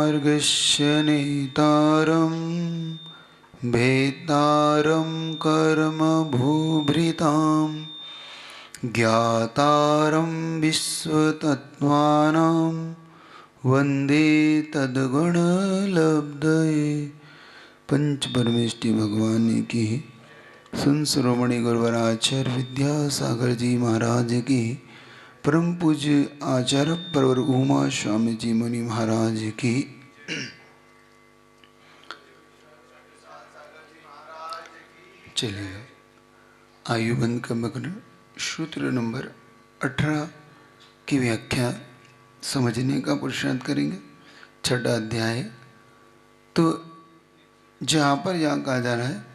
मार्गस्य नेतारं भेदारं कर्मभूभृतां ज्ञातारं विश्वतत्त्वानां वंदे तद्गुणलब्धये। पंच परमेष्टि भगवान की संश्रोमणि गुरुवराचार्य विद्यासागर जी महाराज की, परम पूज्य आचार्य परवर उमा स्वामी जी मुनि महाराज की। चलिए आयुबंध का मग्न सूत्र नंबर 18 की व्याख्या समझने का पुरुषार्थ करेंगे। छठा अध्याय। तो जहाँ पर यहाँ कहा जा रहा है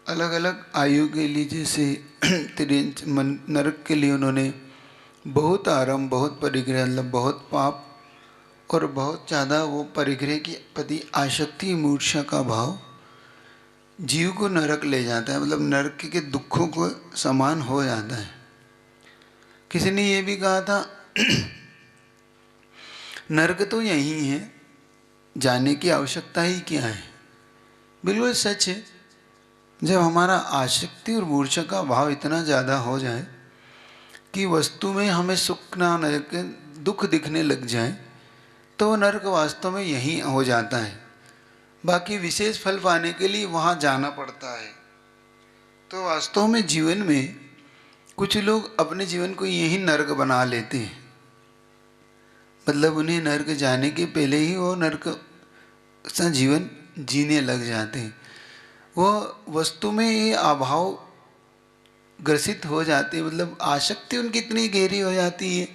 अलग अलग आयु के लिए, जैसे नरक के लिए उन्होंने बहुत आराम, बहुत परिग्रह, मतलब बहुत पाप और बहुत ज़्यादा वो परिग्रह के प्रति आसक्ति, मूर्छा का भाव जीव को नरक ले जाता है, मतलब नरक के दुखों को समान हो जाता है। किसी ने ये भी कहा था नरक तो यही है, जाने की आवश्यकता ही क्या है। बिल्कुल सच है। जब हमारा आसक्ति और मूर्छा का भाव इतना ज़्यादा हो जाए कि वस्तु में हमें सुख ना नरक दुख दिखने लग जाए, तो नरक वास्तव में यही हो जाता है। बाकी विशेष फल पाने के लिए वहाँ जाना पड़ता है। तो वास्तव में जीवन में कुछ लोग अपने जीवन को यही नरक बना लेते हैं, मतलब उन्हें नरक जाने के पहले ही वो नरक सा जीवन जीने लग जाते हैं। वो वस्तु में ये अभाव ग्रसित हो जाते हैं, मतलब आसक्ति उनकी इतनी गहरी हो जाती है,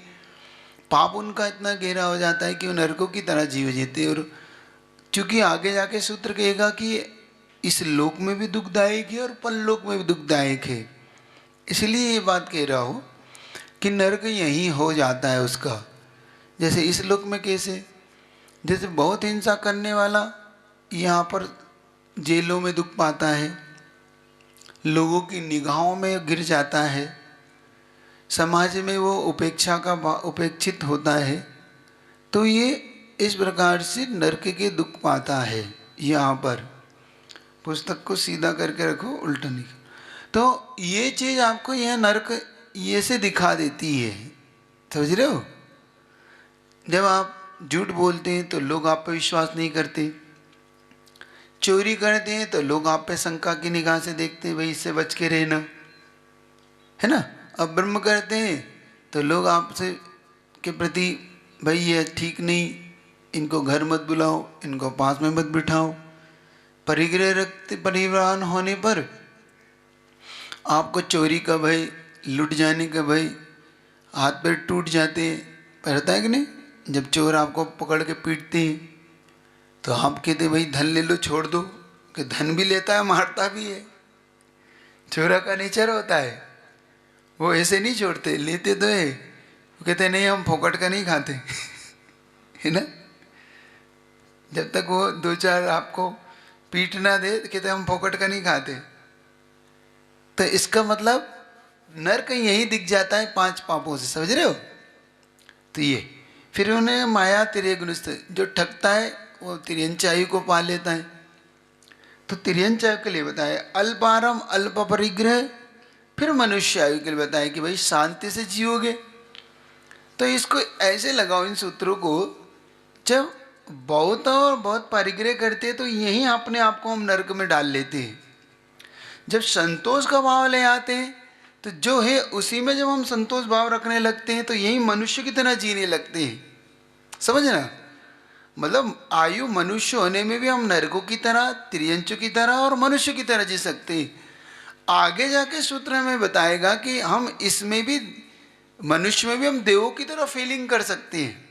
पाप उनका इतना गहरा हो जाता है कि वो नरकों की तरह जीव जीते। और चूँकि आगे जाके सूत्र कहेगा कि इस लोक में भी दुखदायक है और परलोक में भी दुखदायक है, इसलिए ये बात कह रहा हो कि नरक यही हो जाता है उसका। जैसे इस लोक में कैसे, जैसे बहुत हिंसा करने वाला यहाँ पर जेलों में दुख पाता है, लोगों की निगाहों में गिर जाता है, समाज में वो उपेक्षित होता है। तो ये इस प्रकार से नरक के दुख पाता है। यहाँ पर पुस्तक को सीधा करके रखो, उल्टा नहीं। तो ये चीज़ आपको यह नरक ये से दिखा देती है, समझ रहे हो। जब आप झूठ बोलते हैं तो लोग आप पर विश्वास नहीं करते, चोरी करते हैं तो लोग आप पे शंका की निगाह से देखते हैं, भाई इससे बच के रहना, है ना। अब ब्रह्म करते हैं तो लोग आपसे के प्रति, भाई ये ठीक नहीं, इनको घर मत बुलाओ, इनको पास में मत बिठाओ। परिग्रह रखते परिवार होने पर आपको चोरी का भय, लुट जाने का भय, हाथ पैर टूट जाते हैं, रहता है कि नहीं। जब चोर आपको पकड़ के पीटते हैं तो आप कहते भाई धन ले लो, छोड़ दो, कि धन भी लेता है मारता भी है। चोरा का नेचर होता है, वो ऐसे नहीं छोड़ते, लेते तो है, वो कहते नहीं हम फोकट का नहीं खाते है ना। जब तक वो दो चार आपको पीट ना दे तो कहते हम फोकट का नहीं खाते। तो इसका मतलब नरक यही दिख जाता है 5 पापों से, समझ रहे हो। तो ये फिर उन्हें माया तिर्य गुणस्थ, जो ठगता है वो तिर्यंच आयु को पा लेता है। तो तिर्यंच आयु के लिए बताया अल्पारम अल्प परिग्रह, फिर मनुष्य आयु के लिए बताया कि भाई शांति से जियोगे। तो इसको ऐसे लगाओ इन सूत्रों को, जब बहुत और बहुत परिग्रह करते हैं तो यही अपने आप को हम नरक में डाल लेते हैं। जब संतोष का भाव ले आते हैं तो जो है उसी में जब हम संतोष भाव रखने लगते हैं तो यही मनुष्य की तरह जीने लगते हैं, समझना। मतलब आयु मनुष्य होने में भी हम नरकों की तरह, तिर्यंचों की तरह और मनुष्य की तरह जी सकते हैं। आगे जाके सूत्र में बताएगा कि हम इसमें भी, मनुष्य में भी हम देवों की तरह फीलिंग कर सकते हैं।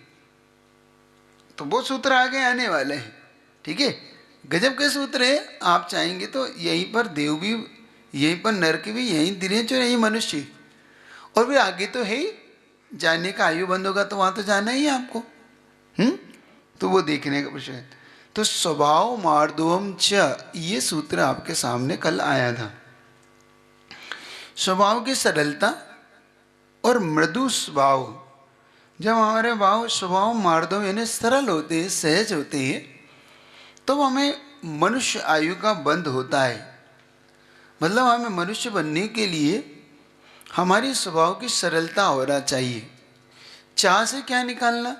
तो वो सूत्र आगे आने वाले हैं, ठीक है। गजब के सूत्र है। आप चाहेंगे तो यहीं पर देव भी, यहीं पर नरक भी, यहीं तिर्यंच और यहीं मनुष्य, और भी आगे तो है ही। जाने का आयु बंद होगा तो वहाँ तो जाना ही है आपको। तो वो देखने का प्रश्न है। तो स्वभाव मार्दवम च, ये सूत्र आपके सामने कल आया था। स्वभाव की सरलता और मृदु स्वभाव, जब हमारे भाव स्वभाव मार्दव यानी सरल होते हैं, सहज होते हैं, तो हमें मनुष्य आयु का बंध होता है। मतलब हमें मनुष्य बनने के लिए हमारी स्वभाव की सरलता होना चाहिए। चाह से क्या निकालना?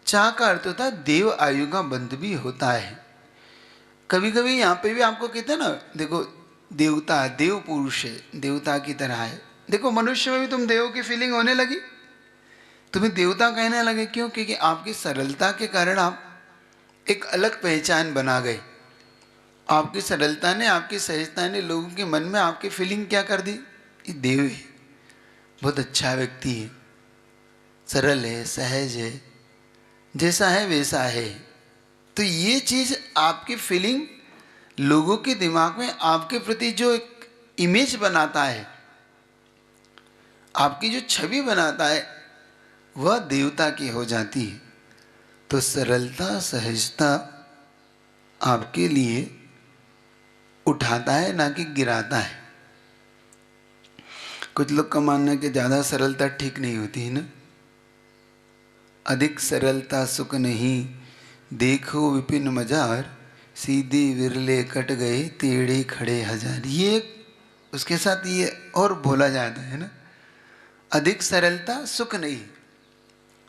चाह का अर्थ होता है देव आयु का बंध भी होता है। कभी कभी यहाँ पे भी आपको कहते हैं ना, देखो देवता देव पुरुष है, देवता की तरह है। देखो मनुष्य में भी तुम देव की फीलिंग होने लगी, तुम्हें देवता कहने लगे। क्यों? क्योंकि आपकी सरलता के कारण आप एक अलग पहचान बना गए। आपकी सरलता ने, आपकी सहजता ने लोगों के मन में आपकी फीलिंग क्या कर दी? ये देव है, बहुत अच्छा व्यक्ति है, सरल है, सहज है, जैसा है वैसा है। तो ये चीज आपकी फीलिंग लोगों के दिमाग में आपके प्रति जो एक इमेज बनाता है, आपकी जो छवि बनाता है, वह देवता की हो जाती है। तो सरलता सहजता आपके लिए उठाता है, ना कि गिराता है। कुछ लोग का मानना है कि ज़्यादा सरलता ठीक नहीं होती है ना। अधिक सरलता सुख नहीं, देखो विपिन मजार, सीधे विरले कट गए, टेढ़े खड़े हजार। ये उसके साथ ये और बोला जाता है ना, अधिक सरलता सुख नहीं,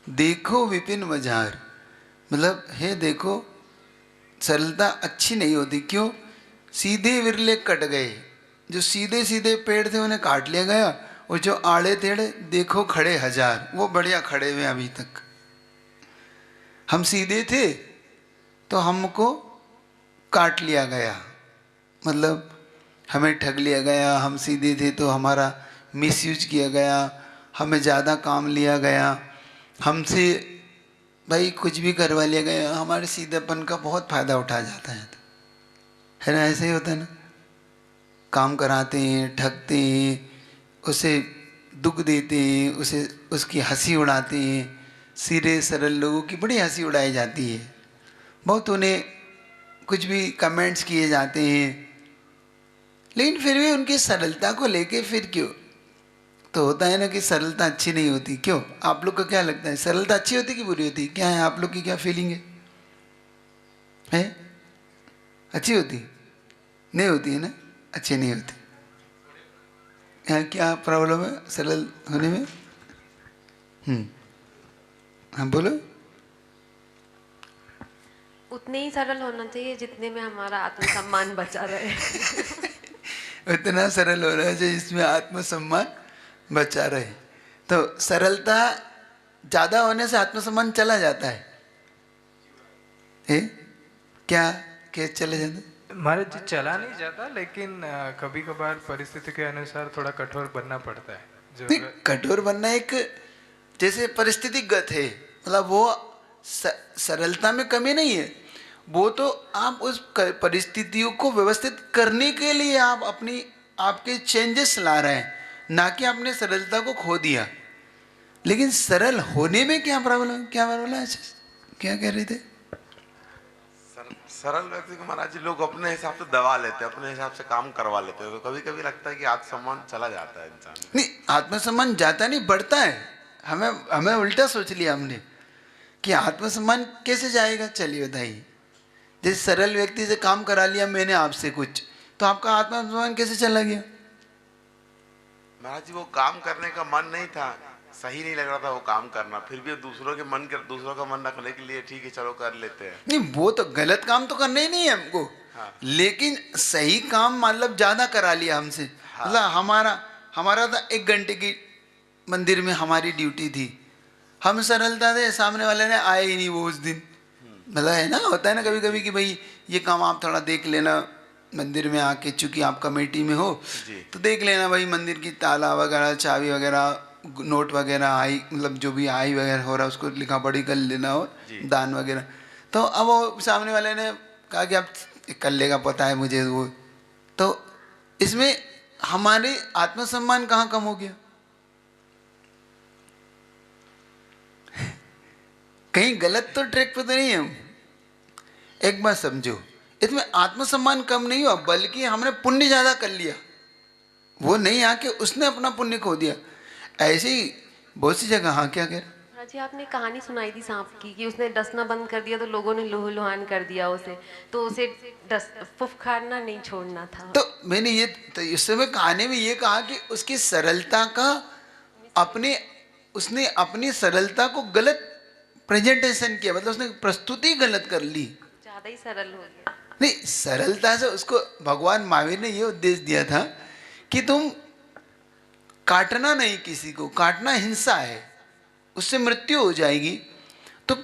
देखो विपिन मजार। मतलब है देखो सरलता अच्छी नहीं होती। क्यों? सीधे विरले कट गए, जो सीधे सीधे पेड़ थे उन्हें काट लिया गया, और जो आड़े टेढ़े देखो खड़े हजार, वो बढ़िया खड़े हुए अभी तक। हम सीधे थे तो हमको काट लिया गया, मतलब हमें ठग लिया गया। हम सीधे थे तो हमारा मिसयूज किया गया, हमें ज़्यादा काम लिया गया, हमसे भाई कुछ भी करवा लिया गया। हमारे सीधेपन का बहुत फ़ायदा उठाया जाता है ना। ऐसे ही होता है ना, काम कराते हैं, ठगते हैं, उसे दुख देते हैं, उसे उसकी हंसी उड़ाते हैं। सीधे सरल लोगों की बड़ी हंसी उड़ाई जाती है, बहुत उन्हें कुछ भी कमेंट्स किए जाते हैं, लेकिन फिर भी उनकी सरलता को लेके फिर क्यों? तो होता है ना कि सरलता अच्छी नहीं होती। क्यों? आप लोग को क्या लगता है, सरलता अच्छी होती कि बुरी होती? क्या है आप लोग की क्या फीलिंग है? अच्छी होती? नहीं होती है ना, अच्छी नहीं होती। यहाँ क्या प्रॉब्लम है सरल होने में? हाँ बोलो। उतने ही सरल होना चाहिए जितने में हमारा आत्मसम्मान बचा रहे। उतना सरल हो रहा है जिसमें आत्मसम्मान बचा रहे। तो सरलता ज्यादा होने से आत्मसम्मान चला जाता है? क्या क्या चले जाता? महाराज जी चला नहीं जाता, लेकिन कभी कभार परिस्थिति के अनुसार थोड़ा कठोर बनना पड़ता है। जो नहीं, कठोर बनना एक जैसे परिस्थितिगत है, मतलब वो सरलता में कमी नहीं है। वो तो आप उस परिस्थितियों को व्यवस्थित करने के लिए आप अपनी आपके चेंजेस ला रहे हैं, ना कि आपने सरलता को खो दिया। लेकिन सरल होने में क्या प्रॉब्लम, क्या प्रॉब्लम है? क्या कह रहे थे? सरल व्यक्ति को महाराज जी लोग अपने हिसाब से दबा लेते हैं, अपने हिसाब से काम करवा लेते हैं। तो कभी कभी लगता है कि आत्मसम्मान चला जाता है इंसान। नहीं, आत्मसम्मान जाता नहीं, बढ़ता है। हमें हमें उल्टा सोच लिया हमने कि आत्मसम्मान कैसे जाएगा। चलिए बताइए, जैसे सरल व्यक्ति से काम करा लिया मैंने आपसे कुछ, तो आपका आत्मसम्मान कैसे चला गया? महाराज जी वो काम करने का मन नहीं था, सही नहीं लग रहा था वो काम करना, फिर भी दूसरों का मन रखने के लिए ठीक है चलो कर लेते हैं। नहीं, वो तो गलत काम तो करना ही नहीं है हमको। हाँ। लेकिन सही काम मतलब ज्यादा करा लिया हमसे। हाँ। मतलब हमारा था 1 घंटे की मंदिर में हमारी ड्यूटी थी। हम सरलता से, सामने वाले ने आए ही नहीं वो उस दिन। मतलब है ना, होता है ना कभी कभी कि भाई ये काम आप थोड़ा देख लेना मंदिर में आके, चूंकि आप कमेटी में हो तो देख लेना भाई मंदिर की ताला वगैरह, चाबी वगैरह, नोट वगैरह, आई मतलब जो भी आई वगैरह हो रहा है उसको लिखा पढ़ी कर लेना, और दान वगैरह। तो अब वो सामने वाले ने कहा कि आप कर लेगा, पता है मुझे वो। तो इसमें हमारे आत्मसम्मान कहाँ कम हो गया? कहीं गलत तो ट्रैक पे तो नहीं है हम? एक बात समझो, इसमें आत्मसम्मान कम नहीं हुआ, बल्कि हमने पुण्य ज्यादा कर लिया। वो नहीं आके उसने अपना पुण्य खो दिया। ऐसे ही बहुत सी जगह। हाँ क्या कह रहे? हाँ जी, आपने कहानी सुनाई थी सांप की कि उसने डसना बंद कर दिया तो लोगों ने लूहलुहान कर दिया उसे, तो उसे डस फुफकारना नहीं छोड़ना था। तो मैंने ये तो इस समय कहानी में ये कहा कि उसकी सरलता का अपने उसने अपनी सरलता को गलत प्रेजेंटेशन किया, मतलब उसने प्रस्तुति गलत कर ली। ज्यादा ही सरल हो गया। नहीं, सरलता से उसको भगवान महावीर ने ये उपदेश दिया था कि तुम काटना नहीं, किसी को काटना हिंसा है, उससे मृत्यु हो जाएगी। तो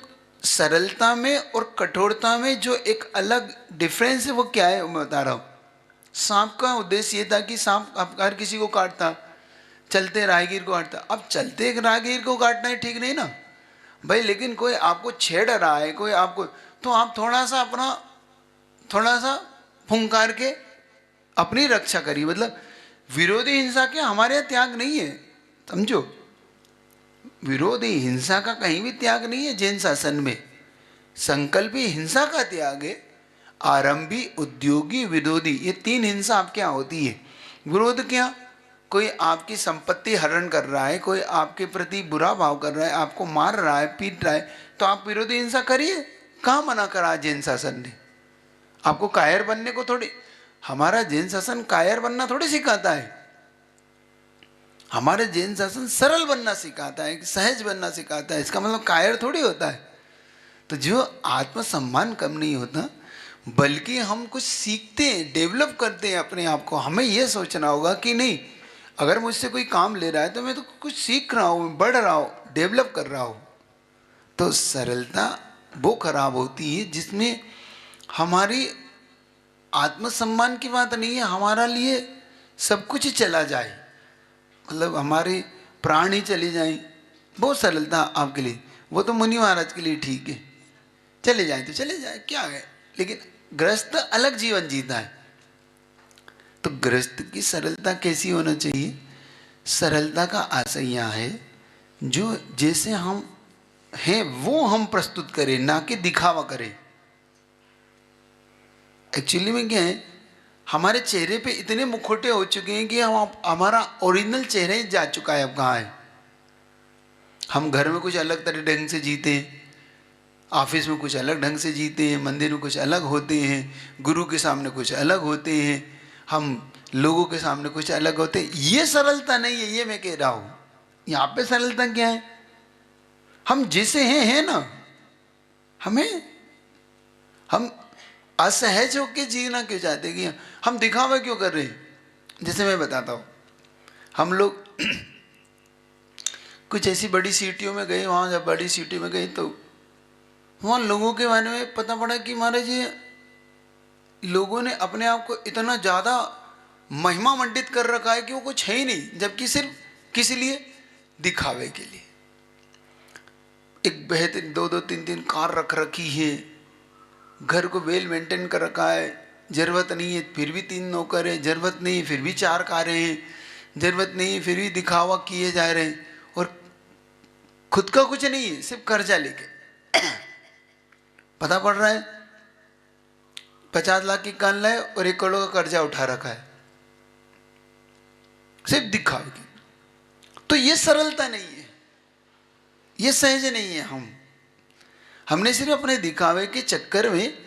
सरलता में और कठोरता में जो एक अलग डिफरेंस है वो क्या है, मैं बता रहा हूँ। सांप का उद्देश्य ये था कि सांप हर किसी को काटता, चलते राहगीर को काटता। अब चलते एक राहगीर को काटना है ठीक नहीं ना भाई, लेकिन कोई आपको छेड़ रहा है, कोई आपको, तो आप थोड़ा सा फुंकार के अपनी रक्षा करिए। मतलब विरोधी हिंसा के हमारे यहाँ त्याग नहीं है, समझो। विरोधी हिंसा का कहीं भी त्याग नहीं है जैन शासन में। संकल्पी हिंसा का त्याग है। आरंभी, उद्योगी, विरोधी, ये 3 हिंसा आपके यहाँ होती है। विरोध क्या? कोई आपकी संपत्ति हरण कर रहा है, कोई आपके प्रति बुरा भाव कर रहा है, आपको मार रहा है, पीट रहा है, तो आप विरोधी हिंसा करिए। कहाँ मना करा जैन शासन ने? आपको कायर बनने को थोड़ी, हमारा जैन शासन कायर बनना थोड़ी सिखाता है। हमारे जैन शासन सरल बनना सिखाता है, सहज बनना सिखाता है। इसका मतलब कायर थोड़ी होता है। तो जो आत्मसम्मान कम नहीं होता, बल्कि हम कुछ सीखते हैं, डेवलप करते हैं अपने आप को। हमें यह सोचना होगा कि नहीं, अगर मुझसे कोई काम ले रहा है तो मैं तो कुछ सीख रहा हूँ, बढ़ रहा हूँ, डेवलप कर रहा हूँ। तो सरलता वो खराब होती है जिसमें हमारी आत्मसम्मान की बात नहीं है, हमारा लिए सब कुछ ही चला जाए, मतलब हमारे प्राण ही चले जाएं। बहुत सरलता आपके लिए, वो तो मुनि महाराज के लिए ठीक है, चले जाए तो चले जाए, क्या है। लेकिन गृहस्थ अलग जीवन जीता है। तो गृहस्थ की सरलता कैसी होना चाहिए? सरलता का आशय यह है, जो जैसे हम हैं वो हम प्रस्तुत करें, ना कि दिखावा करें। एक्चुअली में क्या है, हमारे चेहरे पे इतने मुखौटे हो चुके हैं कि हमारा ओरिजिनल चेहरा ही जा चुका है। अब कहाँ है? हम घर में कुछ अलग तरह ढंग से जीते हैं, ऑफिस में कुछ अलग ढंग से जीते हैं, मंदिर में कुछ अलग होते हैं, गुरु के सामने कुछ अलग होते हैं, हम लोगों के सामने कुछ अलग होते हैं। ये सरलता नहीं है, ये मैं कह रहा हूँ। यहाँ पे सरलता क्या है? हम जैसे हैं ना, हम असहज होकर जीना क्यों चाहते कि हम दिखावा क्यों कर रहे हैं? जैसे मैं बताता हूँ, हम लोग कुछ ऐसी बड़ी सिटियों में गए, वहाँ जब बड़ी सिटी में गए तो वहाँ लोगों के बारे में पता पड़ा कि महाराज जी, लोगों ने अपने आप को इतना ज़्यादा महिमा मंडित कर रखा है कि वो कुछ है ही नहीं, जबकि सिर्फ किस लिए? दिखावे के लिए। एक बेहतरीन 2-2 3-3 कार रख रखी है, घर को वेल मेंटेन कर रखा है, ज़रूरत नहीं है फिर भी 3 नौकर है, ज़रूरत नहीं है फिर भी 4 कारें हैं, ज़रूरत नहीं है फिर भी दिखावा किए जा रहे हैं, और खुद का कुछ नहीं है, सिर्फ कर्जा लेके। पता पड़ रहा है 50 लाख की कान लाए और 1 करोड़ का कर्जा उठा रखा है, सिर्फ दिखावे की। तो ये सरलता नहीं है, ये सहज नहीं है। हमने सिर्फ अपने दिखावे के चक्कर में,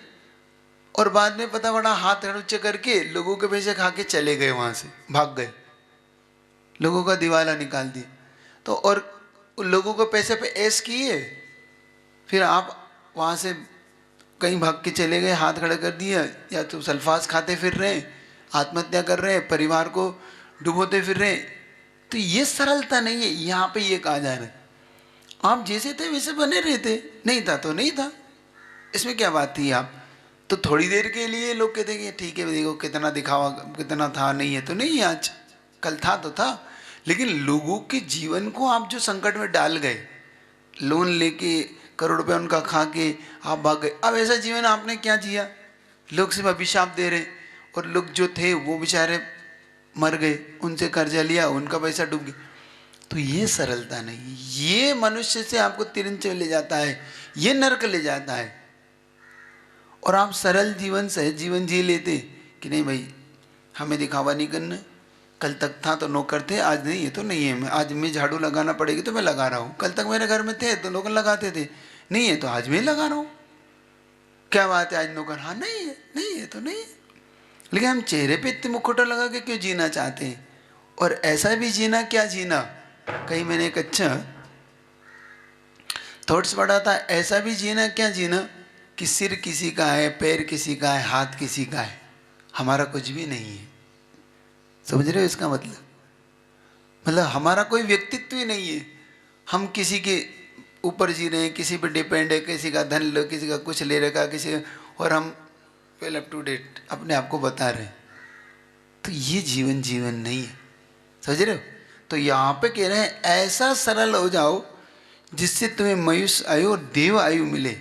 और बाद में पता पड़ा हाथ ऊंचे करके लोगों के पैसे खा के चले गए, वहां से भाग गए, लोगों का दिवाला निकाल दिया। तो और लोगों को पैसे पे ऐश किए, फिर आप वहां से कहीं भाग के चले गए, हाथ खड़ा कर दिया, या तो सल्फास खाते फिर रहे, आत्महत्या कर रहे, परिवार को डुबोते फिर रहे। तो ये सरलता नहीं है। यहाँ पे ये कहा जा रहा है आप जैसे थे वैसे बने रहते, नहीं था तो नहीं था, इसमें क्या बात थी। आप तो थोड़ी देर के लिए लोग कहते हैं कि ठीक है देखो कितना दिखावा, कितना था, नहीं है तो नहीं है, आज कल था तो था। लेकिन लोगों के जीवन को आप जो संकट में डाल गए, लोन लेके करोड़ रुपया उनका खा के आप भाग गए। अब ऐसा जीवन आपने क्या जिया? लोग सिर्फ अभिशाप दे रहे, और लोग जो थे वो बेचारे मर गए, उनसे कर्जा लिया, उनका पैसा डूब गया। तो ये सरलता नहीं, ये मनुष्य से आपको तिरंच ले जाता है, ये नरक ले जाता है। और आप सरल जीवन, सहज जीवन जी लेते कि नहीं भाई हमें दिखावा नहीं करना, कल तक था तो नौकर थे, आज नहीं है तो नहीं है। मैं आज मैं झाड़ू लगाना पड़ेगी तो मैं लगा रहा हूँ। कल तक मेरे घर में थे तो नौकर लगाते थे, नहीं है तो आज मैं लगा रहा हूँ। क्या बात है आज नौकर, हाँ नहीं है, नहीं है तो नहीं है। लेकिन हम चेहरे पे इतने मुखौटा लगा के क्यों जीना चाहते हैं? और ऐसा भी जीना क्या जीना। कहीं मैंने एक अच्छा थॉट्स पढ़ा था, ऐसा भी जीना क्या जीना कि सिर किसी का है, पैर किसी का है, हाथ किसी का है, हमारा कुछ भी नहीं है। समझ रहे हो इसका मतलब? मतलब हमारा कोई व्यक्तित्व ही नहीं है। हम किसी के ऊपर जी रहे हैं, किसी पर डिपेंड है, किसी का धन लो, किसी का कुछ ले रखा, किसी, और हम वेल अप टू डेट अपने आप को बता रहे हैं। तो ये जीवन जीवन नहीं है। समझ रहे हो? तो यहाँ पे कह रहे हैं ऐसा सरल हो जाओ जिससे तुम्हें मयुष्य आयु और देव आयु मिले।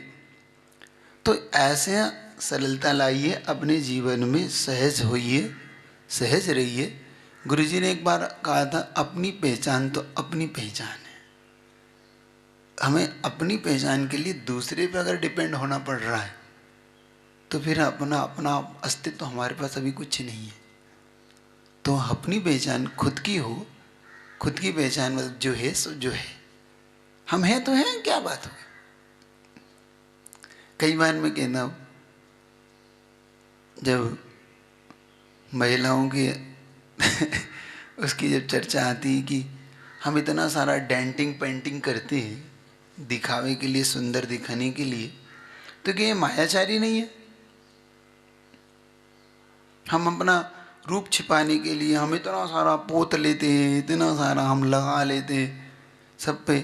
तो ऐसे सरलता लाइए अपने जीवन में, सहज होइए, सहज रहिए। गुरुजी ने एक बार कहा था, अपनी पहचान तो अपनी पहचान है। हमें अपनी पहचान के लिए दूसरे पे अगर डिपेंड होना पड़ रहा है तो फिर अपना अपना अस्तित्व तो हमारे पास अभी कुछ नहीं है। तो अपनी पहचान खुद की हो। खुद की पहचान मतलब जो है सो जो है, हम हैं तो हैं, क्या बात हो। कई बार मैं कहता हूँ, जब महिलाओं की उसकी जब चर्चा आती है कि हम इतना सारा डेंटिंग पेंटिंग करते हैं दिखावे के लिए, सुंदर दिखाने के लिए, तो क्या ये मायाचारी नहीं है? हम अपना रूप छिपाने के लिए हम इतना सारा पोत लेते हैं, इतना सारा हम लगा लेते हैं सब पे,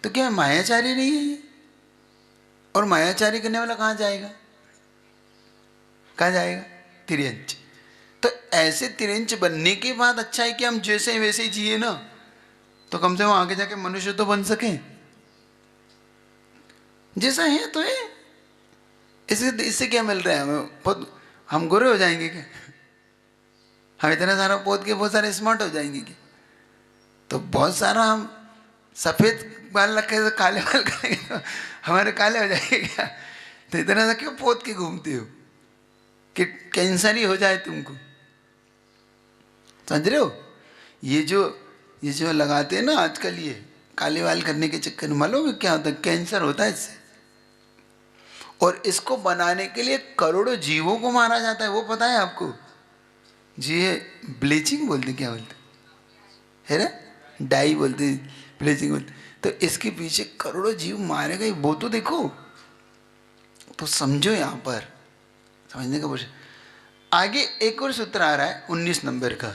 तो क्या मायाचारी नहीं है ये? और मायाचारी करने वाला कहाँ जाएगा? कहाँ जाएगा? तिर्यंच। तो ऐसे तिरंच बनने के बाद अच्छा है कि हम जैसे वैसे ही जिए ना, तो कम से कम आगे जाके मनुष्य तो बन सके। जैसा है तो है, इससे क्या मिल रहा है हमें? बहुत हम गोरे हो जाएंगे क्या? हम इतना सारा पोत के बहुत सारे स्मार्ट हो जाएंगे क्या? तो बहुत सारा हम सफेद बाल रखे तो काले बाल करेंगे तो हमारे काले हो जाएंगे क्या? तो इतना सा क्यों पोत के घूमते हो कि कैंसर ही हो जाए तुमको? समझ रहे हो? ये जो लगाते हैं ना आजकल, ये काले बाल करने के चक्कर में मालूम है क्या होता है? कैंसर होता है इससे। और इसको बनाने के लिए करोड़ों जीवों को मारा जाता है, वो पता है आपको? जी है, ब्लीचिंग बोलते, क्या बोलते है ना, डाई बोलते, ब्लीचिंग बोलते। तो इसके पीछे करोड़ों जीव मारे गए, वो तो देखो। तो समझो यहाँ पर समझने का प्रश्न। आगे एक और सूत्र आ रहा है 19 नंबर का।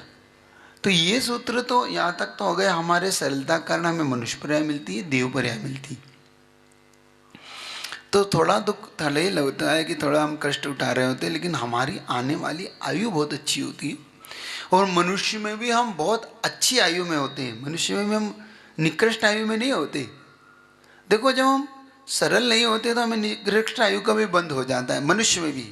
तो ये सूत्र तो यहाँ तक तो हो गए, हमारे सरलता के कारण हमें मनुष्य पर्याय मिलती है, देव पर्याय मिलती है। तो थोड़ा दुख थले ही लगता है कि थोड़ा हम कष्ट उठा रहे होते हैं, लेकिन हमारी आने वाली आयु बहुत अच्छी होती है। और मनुष्य में भी हम बहुत अच्छी आयु में होते हैं, मनुष्य में भी हम निकृष्ट आयु में नहीं होते। देखो जब हम सरल नहीं होते तो हमें निकृष्ट आयु का भी बंद हो जाता है, मनुष्य में भी।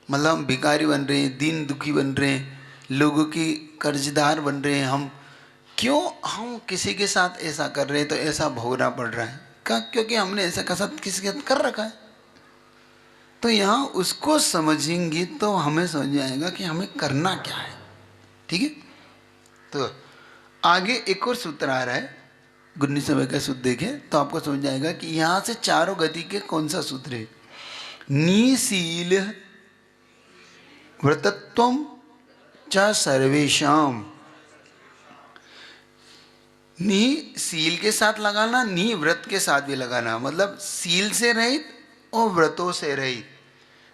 मतलब हम भिखारी बन रहे हैं, दीन दुखी बन रहे हैं, लोगों की कर्जदार बन रहे हैं। हम क्यों, हम किसी के साथ ऐसा कर रहे हैं तो ऐसा भोगना पड़ रहा है क्या? क्योंकि हमने ऐसा का साथ किसी के साथ कर रखा है। तो यहाँ उसको समझेंगे तो हमें समझ आएगा कि हमें करना क्या है। ठीक है? तो आगे एक और सूत्र आ रहा है, 19 समय का सूत्र देखें तो आपको समझ आएगा कि यहाँ से चारों गति के कौन सा सूत्र है। निशील व्रतत्वम च सर्वेशम। नी सील के साथ लगाना, नी व्रत के साथ भी लगाना, मतलब सील से रहित और व्रतों से रहित।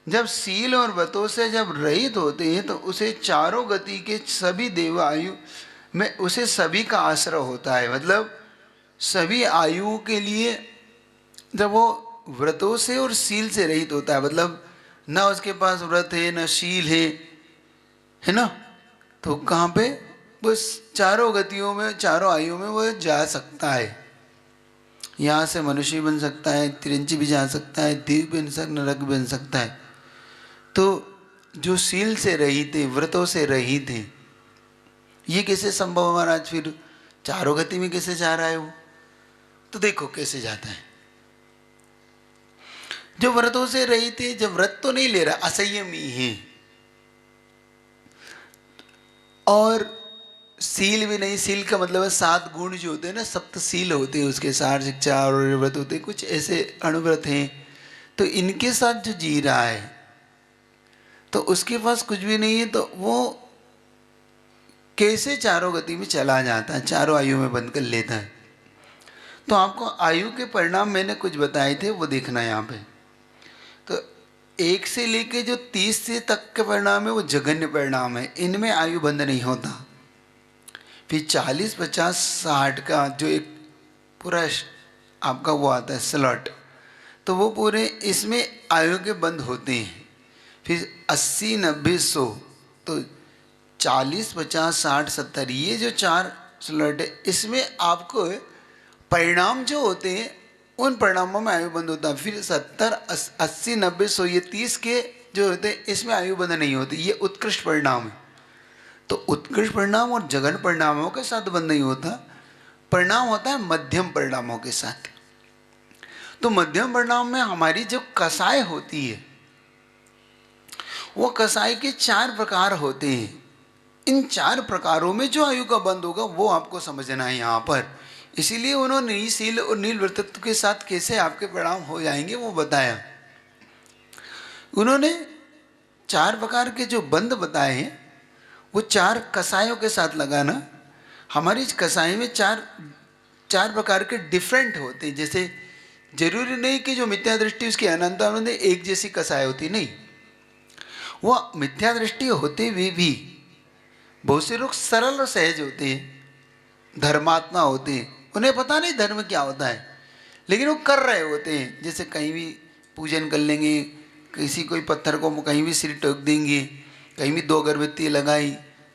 जब सील और व्रतों से जब रहित होते हैं तो उसे चारों गति के सभी देव आयु में उसे सभी का आश्रय होता है। मतलब सभी आयुओं के लिए जब वो व्रतों से और सील से रहित होता है, मतलब ना उसके पास व्रत है ना शील है ना, तो कहाँ पे बस चारों गतियों में, चारों आयुओं में वो जा सकता है। यहाँ से मनुष्य बन सकता है, तिरंची भी जा सकता है, देव बन सकता, नरक बन सकता है। तो जो सील से रहित थे, व्रतों से रहित थे, ये कैसे संभव महाराज? फिर चारों गति में कैसे जा रहा है वो? तो देखो कैसे जाता है। जो व्रतों से रहित थे, जब व्रत तो नहीं ले रहा, असंयमी है, और सील भी नहीं, सील का मतलब है 7 गुण जो होते हैं ना, सप्त सील होते हैं उसके, सार शिक्षा और व्रत होते हैं, कुछ ऐसे अणुव्रत हैं। तो इनके साथ जो जी रहा है तो उसके पास कुछ भी नहीं है, तो वो कैसे चारों गति में चला जाता है, चारों आयु में बंद कर लेता है। तो आपको आयु के परिणाम मैंने कुछ बताए थे, वो देखना है यहाँ पे। तो 1 से लेके जो 30 से तक के परिणाम है वो जघन्य परिणाम है, इनमें आयु बंद नहीं होता। फिर 40, 50, 60 का जो एक पूरा आपका वो आता है स्लॉट, तो वो पूरे इसमें आयु के बंद होते हैं। फिर 80, 90, 100, तो 40, 50, 60, 70 ये जो 4 स्लॉट है, इसमें आपको परिणाम जो होते हैं उन परिणामों में आयु बंद होता है। फिर 70, 80, 90, 100 ये 30 के जो होते हैं इसमें आयु बंद नहीं होती, ये उत्कृष्ट परिणाम है। तो उत्कृष्ट परिणाम और जघन परिणामों के साथ बंद नहीं होता, परिणाम होता है मध्यम परिणामों के साथ। तो मध्यम परिणाम में हमारी जो कसाय होती है, वो कसाय के 4 प्रकार होते हैं। इन 4 प्रकारों में जो आयु का बंद होगा वो आपको समझना है यहाँ पर। इसीलिए उन्होंने नील और नील वृत्तत्व के साथ कैसे आपके परिणाम हो जाएंगे वो बताया। उन्होंने 4 प्रकार के जो बंद बताए हैं वो 4 कसायों के साथ लगाना। हमारी इस कसाई में 4 प्रकार के डिफरेंट होते हैं। जैसे जरूरी नहीं कि जो मिथ्या दृष्टि उसकी अनंता में एक जैसी कसाई होती, नहीं, वो मिथ्या दृष्टि होते हुए भी बहुत से लोग सरल और सहज होते हैं, धर्मात्मा होते हैं, उन्हें पता नहीं धर्म क्या होता है, लेकिन वो कर रहे होते हैं। जैसे कहीं भी पूजन कर लेंगे, किसी कोई पत्थर को कहीं भी सिर टोक देंगे, कहीं भी 2 अगरबत्ती लगाई,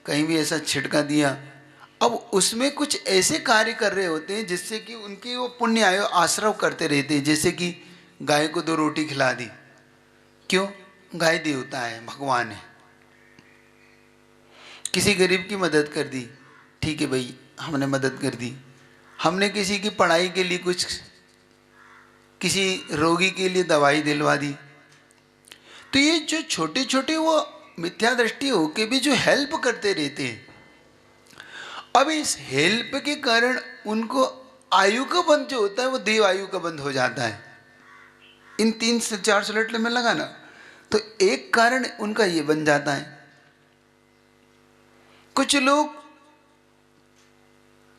कहीं भी ऐसा छिड़का दिया। अब उसमें कुछ ऐसे कार्य कर रहे होते हैं जिससे कि उनकी वो पुण्य आयु आश्रव करते रहते हैं। जैसे कि गाय को 2 रोटी खिला दी, क्यों? गाय देवता है, भगवान है। किसी गरीब की मदद कर दी, ठीक है भाई, हमने मदद कर दी। हमने किसी की पढ़ाई के लिए कुछ, किसी रोगी के लिए दवाई दिलवा दी। तो ये जो छोटे छोटे वो मिथ्या दृष्टि होके भी जो हेल्प करते रहते हैं, अब इस हेल्प के कारण उनको आयु का बंध जो होता है वो देव आयु का बंध हो जाता है। इन 3 से 4 स्लेट में लगाना, तो एक कारण उनका ये बन जाता है। कुछ लोग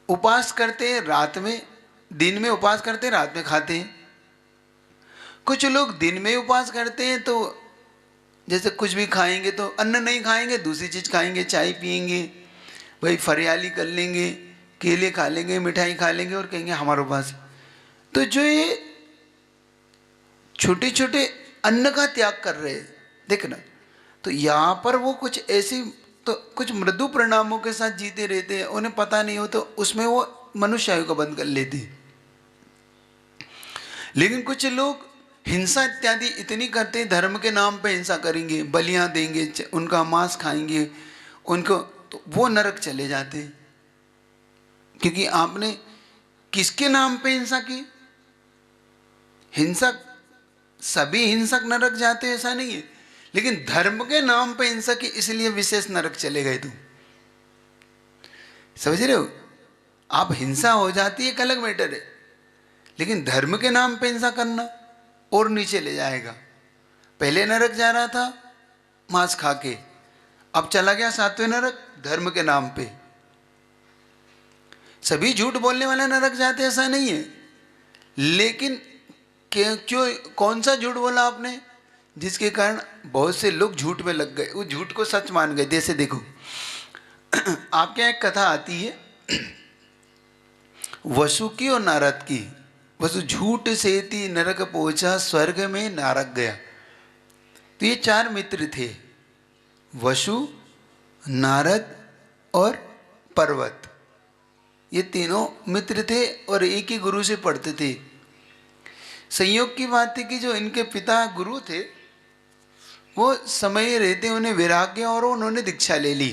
उपवास करते हैं रात में, दिन में उपवास करते हैं, रात में खाते हैं। कुछ लोग दिन में उपवास करते हैं, तो जैसे कुछ भी खाएंगे तो अन्न नहीं खाएंगे, दूसरी चीज खाएंगे, चाय पिएंगे, भाई फरियाली कर लेंगे, केले खा लेंगे, मिठाई खा लेंगे और कहेंगे हमारे पास। तो जो ये छोटे छोटे अन्न का त्याग कर रहे हैं, देखना, तो यहाँ पर वो कुछ ऐसी, तो कुछ मृदु परिणामों के साथ जीते रहते हैं, उन्हें पता नहीं हो, तो उसमें वो मनुष्य आयु का बंद कर लेते हैं। लेकिन कुछ लोग हिंसा इत्यादि इतनी करते हैं, धर्म के नाम पे हिंसा करेंगे, बलियां देंगे, उनका मांस खाएंगे, उनको, तो वो नरक चले जाते हैं। क्योंकि आपने किसके नाम पे हिंसा की? हिंसक, सभी हिंसक नरक जाते हैं ऐसा नहीं है, लेकिन धर्म के नाम पे हिंसा की, इसलिए विशेष नरक चले गए। तुम समझ रहे हो? आप हिंसा हो जाती है एक अलग मैटर है, लेकिन धर्म के नाम पे हिंसा करना और नीचे ले जाएगा। पहले नरक जा रहा था मांस खा के, अब चला गया 7वें नरक धर्म के नाम पे। सभी झूठ बोलने वाले नरक जाते ऐसा नहीं है, लेकिन क्यों, कौन सा झूठ बोला आपने जिसके कारण बहुत से लोग झूठ में लग गए, उस झूठ को सच मान गए। जैसे देखो, आपके यहाँ एक कथा आती है वसु की और नारद की। वसु झूठ से थी नरक पहुंचा, स्वर्ग में नारक गया। तो ये 4 मित्र थे, वसु, नारद और पर्वत। ये तीनों मित्र थे और एक ही गुरु से पढ़ते थे। संयोग की बात थी कि जो इनके पिता गुरु थे वो समय रहते उन्हें वैराग्य और उन्होंने दीक्षा ले ली।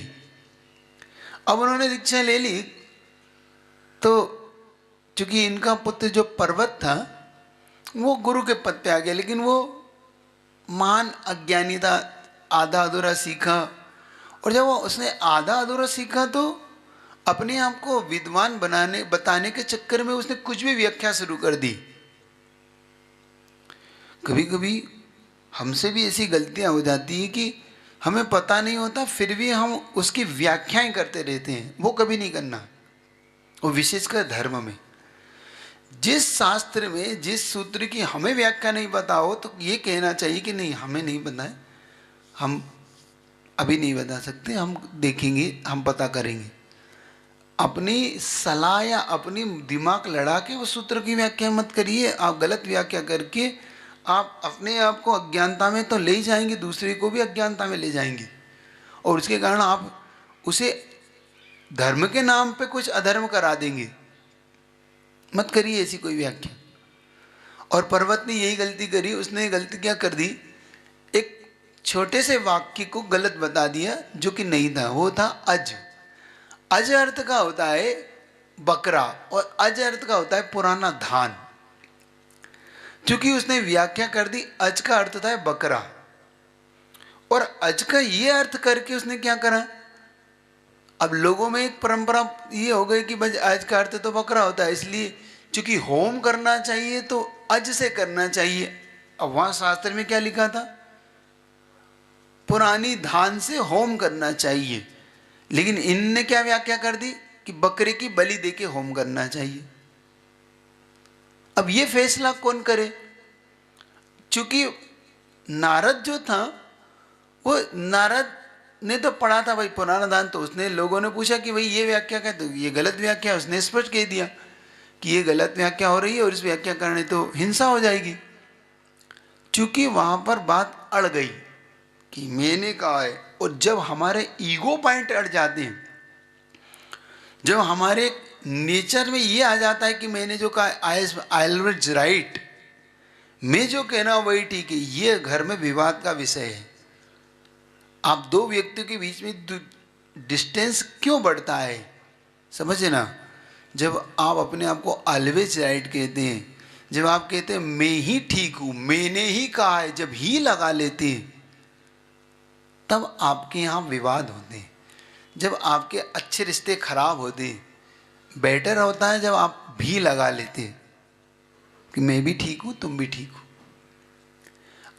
अब उन्होंने दीक्षा ले ली तो चूंकि इनका पुत्र जो पर्वत था वो गुरु के पद पे आ गया, लेकिन वो महान अज्ञानी था, आधा अधूरा सीखा। और जब वो उसने आधा अधूरा सीखा तो अपने आप को विद्वान बताने के चक्कर में उसने कुछ भी व्याख्या शुरू कर दी। कभी कभी हमसे भी ऐसी गलतियां हो जाती है कि हमें पता नहीं होता, फिर भी हम उसकी व्याख्याएं करते रहते हैं। वो कभी नहीं करना। वो विशेषकर धर्म में, जिस शास्त्र में जिस सूत्र की हमें व्याख्या नहीं पता हो, तो ये कहना चाहिए कि नहीं, हमें नहीं पता है, हम अभी नहीं बता सकते, हम देखेंगे, हम पता करेंगे। अपनी सलाह या अपनी दिमाग लड़ा के वो सूत्र की व्याख्या मत करिए। आप गलत व्याख्या करके आप अपने आप को अज्ञानता में तो ले ही जाएंगे, दूसरे को भी अज्ञानता में ले जाएंगे, और उसके कारण आप उसे धर्म के नाम पे कुछ अधर्म करा देंगे। मत करिए ऐसी कोई व्याख्या। और पर्वत ने यही गलती करी। उसने गलती क्या कर दी, एक छोटे से वाक्य को गलत बता दिया जो कि नहीं था। वो था अज। अज अर्थ का होता है बकरा, और अज अर्थ का होता है पुराना धान। क्योंकि उसने व्याख्या कर दी, अज का अर्थ था बकरा, और अज का ये अर्थ करके उसने क्या करा, अब लोगों में एक परंपरा ये हो गई कि बस अज का अर्थ तो बकरा होता है, इसलिए चूंकि होम करना चाहिए तो अज से करना चाहिए। अब वहां शास्त्र में क्या लिखा था, पुरानी धान से होम करना चाहिए, लेकिन इनने क्या व्याख्या कर दी कि बकरे की बलि देके होम करना चाहिए। अब ये फैसला कौन करे? चूंकि नारद जो था, वो नारद ने तो पढ़ा था भाई पुराना दान, तो उसने, लोगों ने पूछा कि भाई ये व्याख्या क्या, तो ये गलत व्याख्या, उसने स्पष्ट कह दिया कि ये गलत व्याख्या हो रही है और इस व्याख्या करने तो हिंसा हो जाएगी। चूंकि वहां पर बात अड़ गई कि मैंने कहा है, और जब हमारे ईगो पॉइंट अड़ जाते हैं, जब हमारे नेचर में ये आ जाता है कि मैंने जो कहा आई ऑलवेज राइट, मैं जो कहना वही ठीक है, ये घर में विवाद का विषय है। आप दो व्यक्तियों के बीच में डिस्टेंस क्यों बढ़ता है, समझे ना? जब आप अपने आप को ऑलवेज राइट कहते हैं, जब आप कहते हैं मैं ही ठीक हूं, मैंने ही कहा है, जब ही लगा लेते हैं, तब आपके यहाँ विवाद होते हैं, जब आपके अच्छे रिश्ते खराब होते हैं। बेटर होता है जब आप भी लगा लेते हैं कि मैं भी ठीक हूं, तुम भी ठीक हो।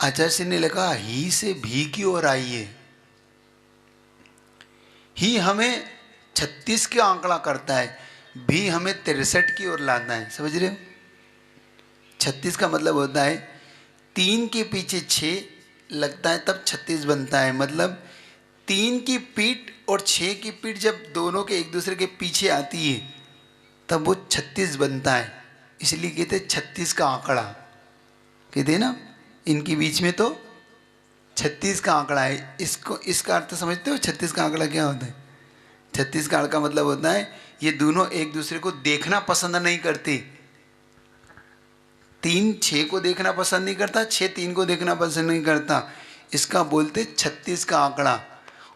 आचार्य सिंह ने लिखा, ही से भी की ओर आइए। ही हमें 36 का आंकड़ा करता है, भी हमें 63 की ओर लाता है। समझ रहे हो? 36 का मतलब होता है 3 के पीछे 6 लगता है तब 36 बनता है। मतलब 3 की पीठ और 6 की पीठ जब दोनों के एक दूसरे के पीछे आती है तब वो 36 बनता है। इसलिए कहते हैं 36 का आंकड़ा, कहते हैं ना, इनके बीच में तो 36 का आंकड़ा है। इसको, इसका अर्थ समझते हो? 36 का आंकड़ा क्या होता है? 36 का आंकड़ा मतलब होता है ये दोनों एक दूसरे को देखना पसंद नहीं करते। 3 6 को देखना पसंद नहीं करता, 6 3 को देखना पसंद नहीं करता। इसका बोलते 36 का आंकड़ा।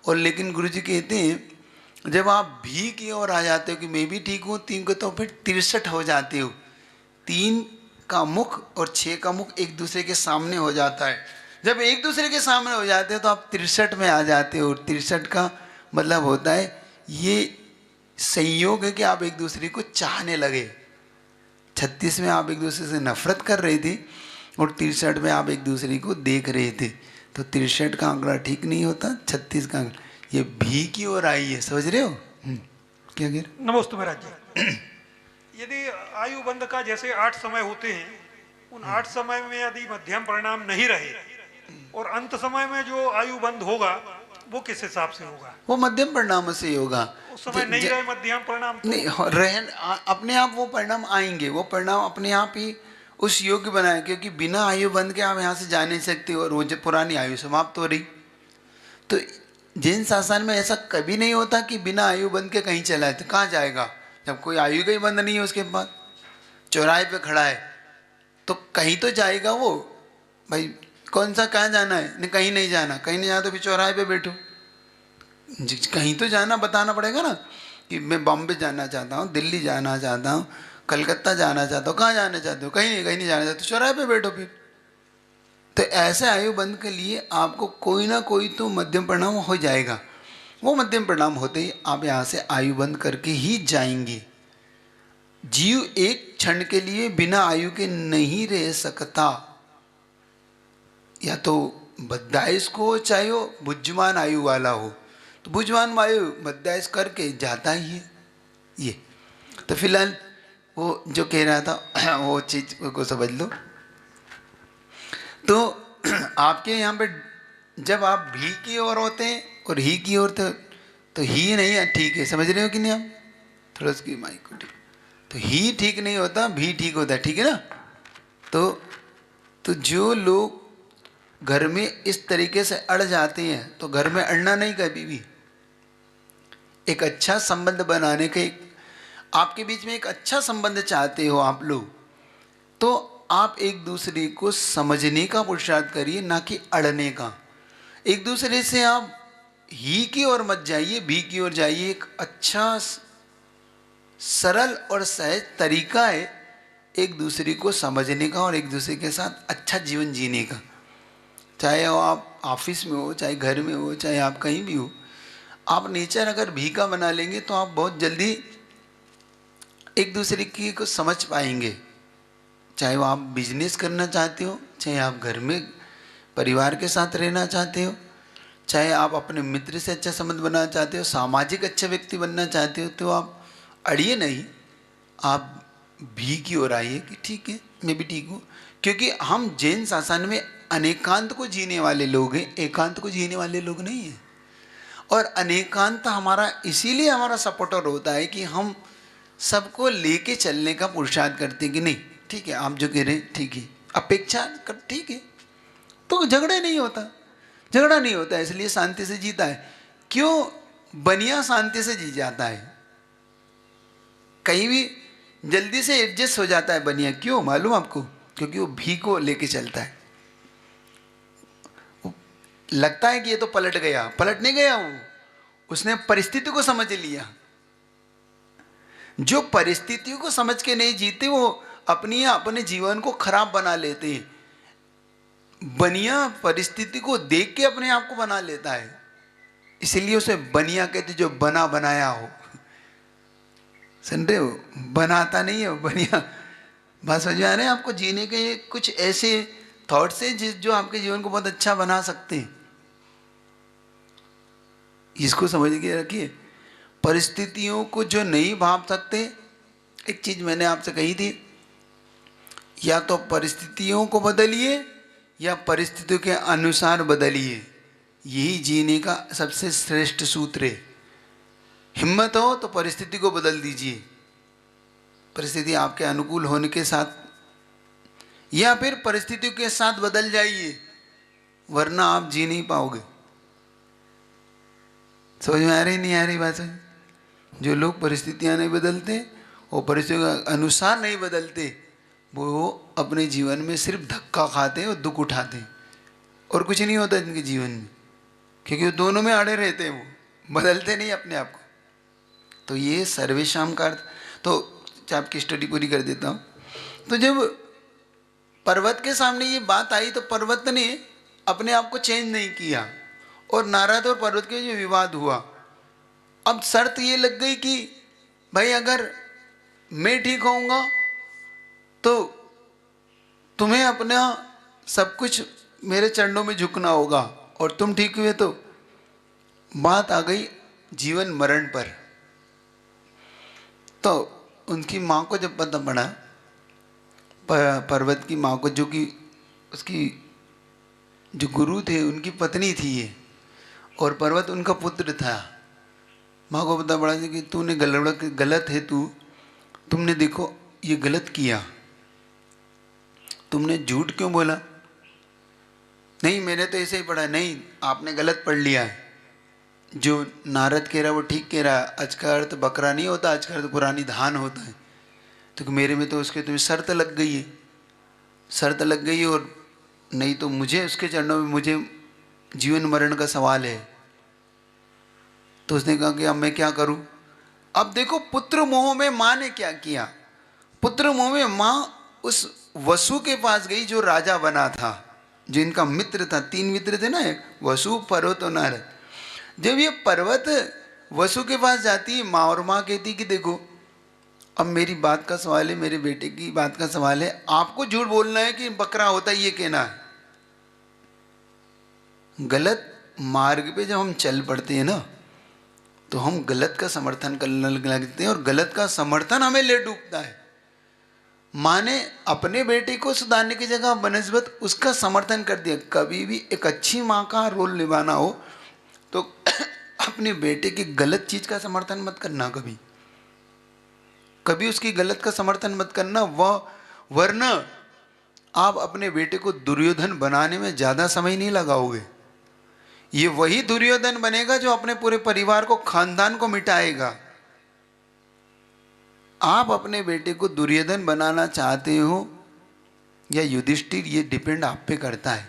और लेकिन गुरुजी कहते हैं जब आप भी की ओर आ जाते हो कि मैं भी ठीक हूँ 3 को, तो फिर 63 हो जाते हो। 3 का मुख और 6 का मुख एक दूसरे के सामने हो जाता है। जब एक दूसरे के सामने हो जाते हो तो आप 63 में आ जाते हो। 63 का मतलब होता है ये संयोग है कि आप एक दूसरे को चाहने लगे। 36 में आप एक दूसरे से नफरत कर रहे थे और 63 में आप एक दूसरे को देख रहे थे। तो 63 का आंकड़ा ठीक नहीं होता, 36 का आंकड़ा। ये भी की ओर आई है, समझ रहे हो? क्या कह रहे? नमस्ते महाराज जी। यदि आयु बंध का जैसे 8 समय होते हैं, उन 8 समय में यदि मध्यम परिणाम नहीं रहे और अंत समय में जो आयु बंध होगा वो किस हिसाब से होगा? वो मध्यम परिणाम से होगा। उस समय नहीं रहे मध्यम परिणाम तो? नहीं रहे, अपने आप वो परिणाम आएंगे। वो परिणाम अपने आप ही उस योग्य बनाए, क्योंकि बिना आयु बंध के आप यहाँ से जा नहीं सकते और वो जब पुरानी आयु समाप्त हो रही। तो जैन शासन में ऐसा कभी नहीं होता कि बिना आयु बंध के कहीं चला है। तो कहाँ जाएगा जब कोई आयु का ही बंध नहीं है? उसके बाद चौराहे पे खड़ा है तो कहीं तो जाएगा वो। भाई कौन सा, कहाँ जाना है? नहीं कहीं नहीं जाना। कहीं नहीं जाना तो फिर चौराहे पे बैठो। कहीं तो जाना, बताना पड़ेगा ना कि मैं बॉम्बे जाना चाहता हूँ, दिल्ली जाना चाहता हूँ, कलकत्ता जाना चाहता हूँ। कहाँ जाना चाहते हो? कहीं नहीं जाना चाहते, चौराहे पे बैठो फिर। तो ऐसे आयु बंध के लिए आपको कोई ना कोई तो मध्यम परिणाम हो जाएगा। वो मध्यम परिणाम होते ही आप यहाँ से आयु बंद करके ही जाएंगे। जीव एक क्षण के लिए बिना आयु के नहीं रह सकता। या तो बद्दाइश को हो, चाहे वो बुद्धिमान आयु वाला हो, तो बुद्धिमान वायु बद्दाइश करके जाता ही है ये। तो फिलहाल वो जो कह रहा था वो चीज को समझ लो। तो आपके यहाँ पे जब आप भी की ओर होते हैं और ही की ओर, तो ही नहीं है, ठीक है, समझ रहे हो कि नहीं आप? थोड़ा उसकी माइक को ठीक, तो ही ठीक नहीं होता, भी ठीक होता है, ठीक है ना? तो जो लोग घर में इस तरीके से अड़ जाते हैं, तो घर में अड़ना नहीं कभी भी। एक अच्छा संबंध बनाने के, आपके बीच में एक अच्छा संबंध चाहते हो आप लोग, तो आप एक दूसरे को समझने का पुरुषार्थ करिए, ना कि अड़ने का। एक दूसरे से आप ही की ओर मत जाइए, भी की ओर जाइए। एक अच्छा सरल और सहज तरीका है एक दूसरे को समझने का और एक दूसरे के साथ अच्छा जीवन जीने का। चाहे वो आप ऑफिस में हो, चाहे घर में हो, चाहे आप कहीं भी हो, आप नेचर अगर भी का बना लेंगे तो आप बहुत जल्दी एक दूसरे की को समझ पाएंगे। चाहे वो आप बिजनेस करना चाहते हो, चाहे आप घर में परिवार के साथ रहना चाहते हो, चाहे आप अपने मित्र से अच्छा संबंध बनाना चाहते हो, सामाजिक अच्छा व्यक्ति बनना चाहते हो, तो आप अड़िए नहीं, आप भी की ओर आइए कि ठीक है मैं भी ठीक हूँ। क्योंकि हम जैन शासन में अनेकांत को जीने वाले लोग हैं, एकांत को जीने वाले लोग नहीं हैं। और अनेकांत हमारा इसीलिए हमारा सपोर्टर होता है कि हम सबको लेके चलने का पुरुषार्थ करते हैं कि नहीं ठीक है, आप जो कह रहे हैं ठीक है, अपेक्षा कर ठीक है, तो झगड़ा नहीं होता, झगड़ा नहीं होता, इसलिए शांति से जीता है। क्यों? बनिया शांति से जी जाता है, कहीं भी जल्दी से एडजस्ट हो जाता है बनिया। क्यों मालूम आपको? क्योंकि वो भी को लेके चलता है। लगता है कि ये तो पलट गया, पलट नहीं गया, वो उसने परिस्थिति को समझ लिया। जो परिस्थितियों को समझ के नहीं जीते वो अपने जीवन को खराब बना लेते हैं। बनिया परिस्थिति को देख के अपने आप को बना लेता है, इसलिए उसे बनिया कहते, जो बना बनाया हो। सुन रहे हो? बनाता नहीं है बनिया। बात समझ में आ रहे हैं आपको? जीने के कुछ ऐसे थॉट्स हैं जो आपके जीवन को बहुत अच्छा बना सकते हैं। इसको समझ के रखिए। परिस्थितियों को जो नहीं भाप सकते, एक चीज मैंने आपसे कही थी, या तो परिस्थितियों को बदलिए या परिस्थितियों के अनुसार बदलिए। यही जीने का सबसे श्रेष्ठ सूत्र है। हिम्मत हो तो परिस्थिति को बदल दीजिए, परिस्थिति आपके अनुकूल होने के साथ, या फिर परिस्थितियों के साथ बदल जाइए, वरना आप जी नहीं पाओगे। समझ में आ रही नहीं आ रही बात? जो लोग परिस्थितियां नहीं बदलते, वो परिस्थितियों के अनुसार नहीं बदलते, वो अपने जीवन में सिर्फ धक्का खाते और दुख उठाते, और कुछ नहीं होता इनके जीवन में, क्योंकि वो दोनों में अड़े रहते हैं, वो बदलते नहीं अपने आप को। तो ये सर्वेशाम का अर्थ। तो आपकी स्टडी पूरी कर देता हूँ। तो जब पर्वत के सामने ये बात आई, तो पर्वत ने अपने आप को चेंज नहीं किया, और नारद और पर्वत के जो विवाद हुआ, अब शर्त ये लग गई कि भाई अगर मैं ठीक होऊंगा तो तुम्हें अपना सब कुछ मेरे चरणों में झुकना होगा, और तुम ठीक हुए तो बात आ गई जीवन मरण पर। तो उनकी माँ को जब पता पड़ा, पर्वत की माँ को, जो कि उसकी जो गुरु थे उनकी पत्नी थी ये, और पर्वत उनका पुत्र था, माँ को पता पड़ा कि तूने गलत है, तुमने देखो ये गलत किया, तुमने झूठ क्यों बोला? नहीं मैंने तो ऐसे ही पढ़ा। नहीं, आपने गलत पढ़ लिया है। जो नारद कह रहा है वो ठीक कह रहा है। अज का अर्थ बकरा नहीं होता, अज का अर्थ पुरानी धान होता है। तो मेरे में तो उसके तुम्हें शर्त लग गई है, शर्त लग गई है, और नहीं तो मुझे उसके चरणों में मुझे जीवन मरण का सवाल है। तो उसने कहा कि अब मैं क्या करूं? अब देखो पुत्र मोह में माँ ने क्या किया। पुत्र मोह में माँ उस वसु के पास गई जो राजा बना था, जो इनका मित्र था। 3 मित्र थे ना, वसु, पर्वत और नारद। जब ये पर्वत वसु के पास जाती है, माँ, और माँ कहती कि देखो अब मेरी बात का सवाल है, मेरे बेटे की बात का सवाल है, आपको झूठ बोलना है कि बकरा होता है ये कहना है। गलत मार्ग पे जब हम चल पड़ते हैं ना, तो हम गलत का समर्थन करने लगते हैं और गलत का समर्थन हमें ले डूबता है। माँ ने अपने बेटे को सुधारने की जगह बनस्बत उसका समर्थन कर दिया। कभी भी एक अच्छी माँ का रोल निभाना हो तो अपने बेटे की गलत चीज का समर्थन मत करना, कभी कभी उसकी गलत का समर्थन मत करना, वरना आप अपने बेटे को दुर्योधन बनाने में ज्यादा समय नहीं लगाओगे। ये वही दुर्योधन बनेगा जो अपने पूरे परिवार को, खानदान को मिटाएगा। आप अपने बेटे को दुर्योधन बनाना चाहते हो या युधिष्ठिर, ये डिपेंड आप पे करता है।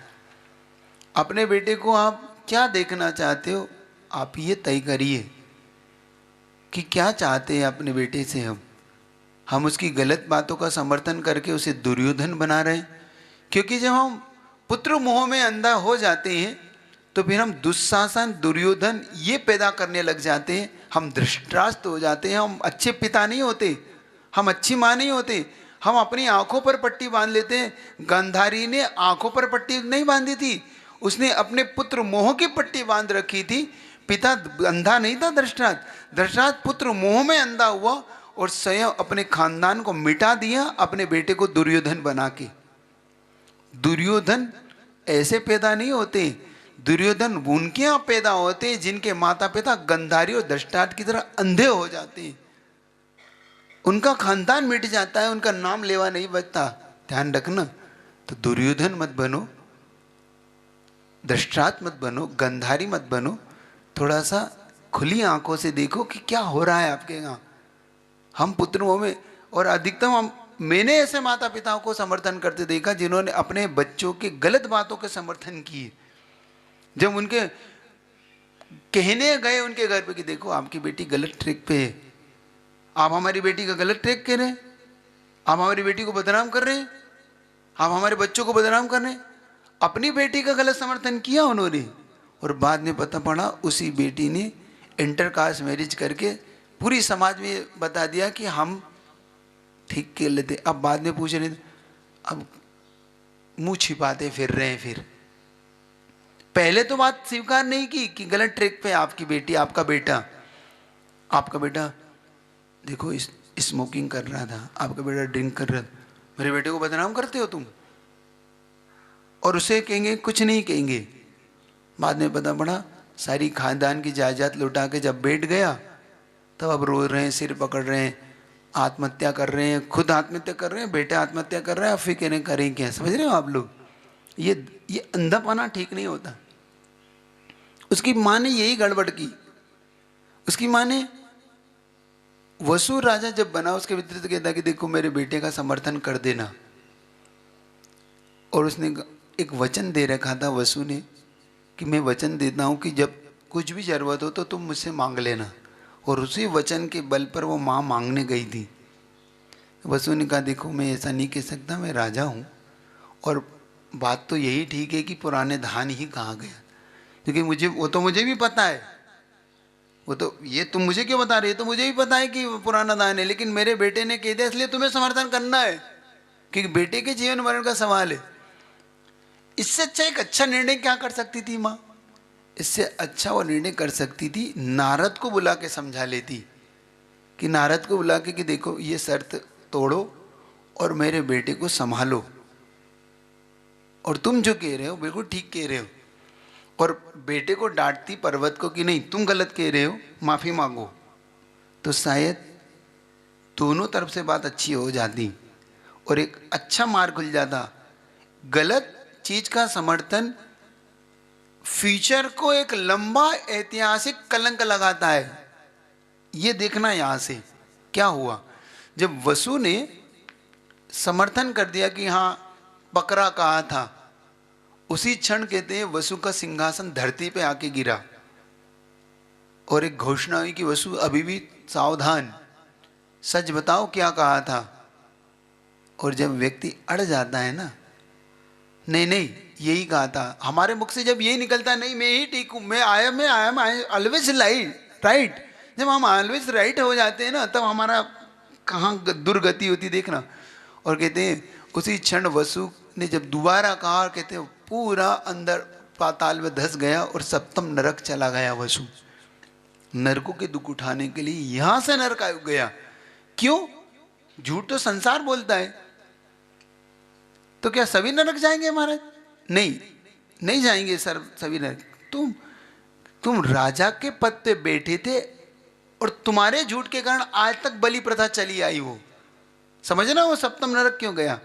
अपने बेटे को आप क्या देखना चाहते हो, आप ये तय करिए कि क्या चाहते हैं अपने बेटे से। हम उसकी गलत बातों का समर्थन करके उसे दुर्योधन बना रहे हैं। क्योंकि जब हम पुत्र मोह में अंधा हो जाते हैं तो फिर हम दुशासन, दुर्योधन ये पैदा करने लग जाते हैं। हम धृतराष्ट्र हो जाते हैं। हम अच्छे पिता नहीं होते, हम अच्छी माँ नहीं होते। हम अपनी आंखों पर पट्टी बांध लेते हैं। गांधारी ने आंखों पर पट्टी नहीं बांधी थी, उसने अपने पुत्र मोह की पट्टी बांध रखी थी। पिता अंधा नहीं था धृतराष्ट्र। धृतराष्ट्र पुत्र मोह में अंधा हुआ और स्वयं अपने खानदान को मिटा दिया, अपने बेटे को दुर्योधन बना के। दुर्योधन ऐसे पैदा नहीं होते, दुर्योधन उनके यहाँ पैदा होते हैं जिनके माता पिता गंधारी और धृतराष्ट्र की तरह अंधे हो जाते हैं। उनका खानदान मिट जाता है, उनका नाम लेवा नहीं बचता। ध्यान रखना। तो दुर्योधन मत बनो, धृतराष्ट्र मत बनो, गंधारी मत बनो। थोड़ा सा खुली आंखों से देखो कि क्या हो रहा है आपके यहाँ। हम पुत्रों में, और अधिकतम मैंने ऐसे माता पिताओं को समर्थन करते देखा जिन्होंने अपने बच्चों के गलत बातों के समर्थन किए। जब उनके कहने गए उनके घर पे कि देखो आपकी बेटी गलत ट्रैक पे है, आप हमारी बेटी का गलत ट्रैक कह रहे हैं, आप हमारी बेटी को बदनाम कर रहे हैं, आप हमारे बच्चों को बदनाम कर रहे हैं। अपनी बेटी का गलत समर्थन किया उन्होंने, और बाद में पता पड़ा उसी बेटी ने इंटरकास्ट मैरिज करके पूरी समाज में बता दिया कि हम ठीक कर लेते। अब बाद में पूछ रहे, अब मुंह छिपाते फिर रहे हैं। फिर पहले तो बात स्वीकार नहीं की कि गलत ट्रैक पे आपकी बेटी, आपका बेटा देखो स्मोकिंग कर रहा था, आपका बेटा ड्रिंक कर रहा था, मेरे बेटे को बदनाम करते हो तुम। और उसे कहेंगे, कुछ नहीं कहेंगे। बाद में पता पड़ा सारी खानदान की जायदाद लुटा के जब बैठ गया, तब अब रो रहे हैं, सिर पकड़ रहे हैं, आत्महत्या कर रहे हैं, खुद आत्महत्या कर रहे हैं, बेटा आत्महत्या कर रहा है, फिर कहने करें क्या। समझ रहे हो आप लोग? ये अंधापना ठीक नहीं होता। उसकी माँ ने यही गड़बड़ की। उसकी माँ ने, वसु राजा जब बना उसके विपरीत कहता कि देखो मेरे बेटे का समर्थन कर देना, और उसने एक वचन दे रखा था वसु ने कि मैं वचन देता हूँ कि जब कुछ भी जरूरत हो तो तुम मुझसे मांग लेना। और उसी वचन के बल पर वो माँ मांगने गई थी। वसु ने कहा देखो मैं ऐसा नहीं कह सकता, मैं राजा हूँ, और बात तो यही ठीक है कि पुराने धान ही कहा गया, क्योंकि मुझे भी पता है, वो तो ये तुम मुझे क्यों बता रहे हो, तो मुझे भी पता है कि पुराना दान है, लेकिन मेरे बेटे ने कह दिया इसलिए तुम्हें समर्थन करना है, क्योंकि बेटे के जीवन मरण का सवाल है। इससे अच्छा एक अच्छा निर्णय क्या कर सकती थी माँ? इससे अच्छा वो निर्णय कर सकती थी, नारद को बुला के समझा लेती, कि नारद को बुला के कि देखो ये शर्त तोड़ो और मेरे बेटे को संभालो, और तुम जो कह रहे हो बिल्कुल ठीक कह रहे हो। और बेटे को डांटती पर्वत को कि नहीं तुम गलत कह रहे हो, माफी मांगो, तो शायद दोनों तरफ से बात अच्छी हो जाती और एक अच्छा मार्ग खुल जाता। गलत चीज का समर्थन फ्यूचर को एक लंबा ऐतिहासिक कलंक लगाता है। ये देखना यहां से क्या हुआ। जब वसु ने समर्थन कर दिया कि हाँ बकरा कहा था, उसी क्षण कहते हैं वसु का सिंहासन धरती पे आके गिरा और एक घोषणा हुई कि वसु अभी भी सावधान, सच बताओ क्या कहा था। और जब व्यक्ति अड़ जाता है ना, नहीं यही कहा था। हमारे मुख से जब यही निकलता नहीं मैं ही ठीक हूँ, मैं आई एम ऑलवेज राइट, जब हम ऑलवेज राइट हो जाते हैं ना तब हमारा कहाँ दुर्गति होती देखना। और कहते हैं उसी क्षण वसु ने जब दोबारा कहा, कहते हैं पूरा अंदर पाताल में धंस गया और सप्तम नरक चला गया वसु। नरकों के दुख उठाने के लिए यहां से नरक गया। क्यों? झूठ तो संसार बोलता है। तो क्या सभी नरक जाएंगे महाराज? नहीं जाएंगे सर सभी नरक। तुम राजा के पद पे बैठे थे और तुम्हारे झूठ के कारण आज तक बलि प्रथा चली आई। वो समझना वो सप्तम नरक क्यों गया?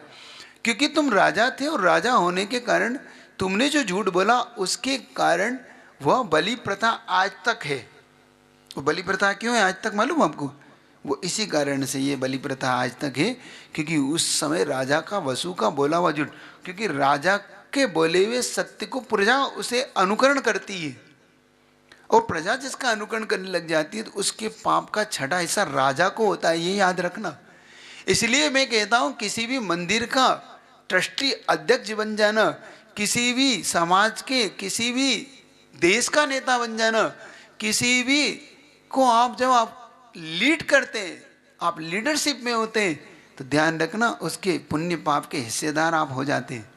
क्योंकि तुम राजा थे और राजा होने के कारण तुमने जो झूठ बोला उसके कारण वह बलि प्रथा आज तक है। वो बलि प्रथा क्यों है आज तक मालूम आपको? वो इसी कारण से ये बलि प्रथा आज तक है क्योंकि उस समय राजा का वसु का बोला हुआ झूठ, क्योंकि राजा के बोले हुए सत्य को प्रजा उसे अनुकरण करती है और प्रजा जिसका अनुकरण करने लग जाती है तो उसके पाप का छठा हिस्सा राजा को होता है, ये याद रखना। इसलिए मैं कहता हूँ किसी भी मंदिर का ट्रस्टी अध्यक्ष बन जाना, किसी भी समाज के किसी भी देश का नेता बन जाना, किसी भी को जब आप लीड करते हैं, आप लीडरशिप में होते हैं तो ध्यान रखना उसके पुण्य पाप के हिस्सेदार आप हो जाते हैं।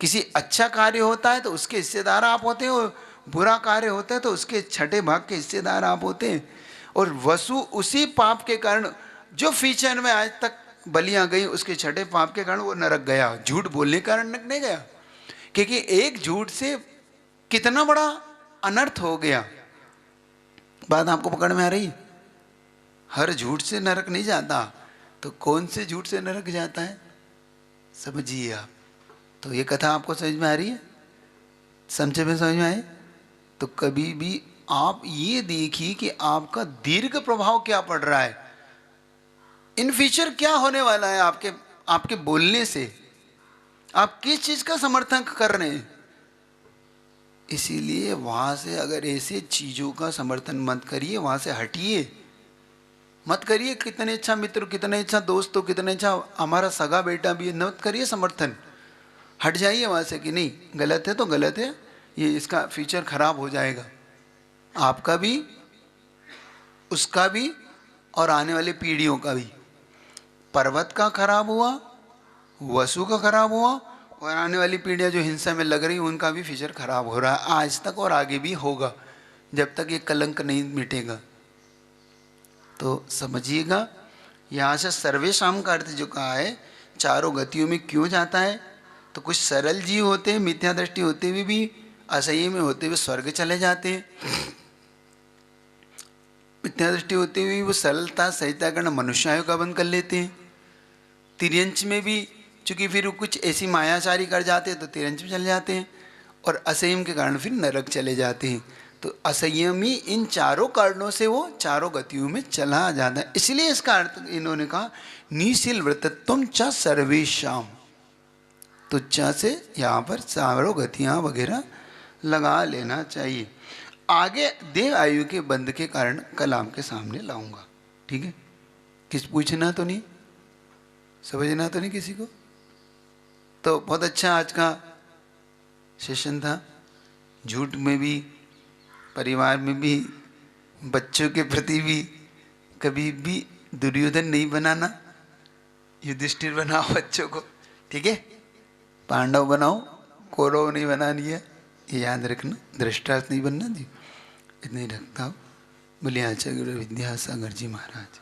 किसी अच्छा कार्य होता है तो उसके हिस्सेदार आप होते हैं और बुरा कार्य होता है तो उसके छठे भाग के हिस्सेदार आप होते हैं। और वसु उसी पाप के कारण जो फ्यूचर में आज तक बलियां गई उसके छठे पाप के कारण वो नरक गया। झूठ बोलने के कारण नरक नहीं गया, क्योंकि एक झूठ से कितना बड़ा अनर्थ हो गया। बात आपको पकड़ में आ रही है? हर झूठ से नरक नहीं जाता, तो कौन से झूठ से नरक जाता है समझिए आप। तो ये कथा आपको समझ में आ रही है? समझे में समझ में आए? तो कभी भी आप ये देखिए कि आपका दीर्घ प्रभाव क्या पड़ रहा है, इन फ्यूचर क्या होने वाला है आपके बोलने से, आप किस चीज का समर्थन कर रहे हैं। इसीलिए वहां से अगर ऐसे चीजों का समर्थन मत करिए, वहां से हटिए मत करिए। कितने अच्छा मित्र, कितने अच्छा दोस्त हो, कितने अच्छा हमारा सगा बेटा भी मत करिए समर्थन, हट जाइए वहां से कि नहीं गलत है तो गलत है, ये इसका फ्यूचर खराब हो जाएगा, आपका भी उसका भी और आने वाली पीढ़ियों का भी। पर्वत का खराब हुआ, वसु का खराब हुआ और आने वाली पीढ़ियां जो हिंसा में लग रही उनका भी फ्यूचर खराब हो रहा है आज तक और आगे भी होगा जब तक ये कलंक नहीं मिटेगा। तो समझिएगा यहाँ से सर्वेशाम का अर्थ जो कहा है चारों गतियों में क्यों जाता है, तो कुछ सरल जीव होते हैं मिथ्या दृष्टि होते हुए भी असह्य में होते हुए स्वर्ग चले जाते हैं, मिथ्या दृष्टि होते हुए वो सरलता सहिता कारण मनुष्यायु का बंध कर लेते हैं। तिर्यंच में भी चूंकि फिर कुछ ऐसी मायाचारी कर जाते हैं तो तिरंज में चले जाते हैं और असंयम के कारण फिर नरक चले जाते हैं। तो असंयमी इन चारों कारणों से वो चारों गतियों में चला जाता है। इसलिए इसका अर्थ इन्होंने कहा निशील व्रतत्वम च सर्वेशाम, तो च से यहाँ पर चारों गतियाँ वगैरह लगा लेना चाहिए। आगे देव आयु के बंध के कारण कल आपके सामने लाऊंगा, ठीक है? किस पूछना तो नहीं, समझना तो नहीं किसी को? तो बहुत अच्छा आज का सेशन था। झूठ में भी, परिवार में भी, बच्चों के प्रति भी कभी भी दुर्योधन नहीं बनाना, युधिष्ठिर बनाओ बच्चों को, ठीक है? पांडव बनाओ, कौरव नहीं बनानी है, ये याद रखना। धृष्टार्थ नहीं बनना जी। इतने ही रखता हूँ। बोलिए आचार्य गुरु विद्यासागर जी महाराज।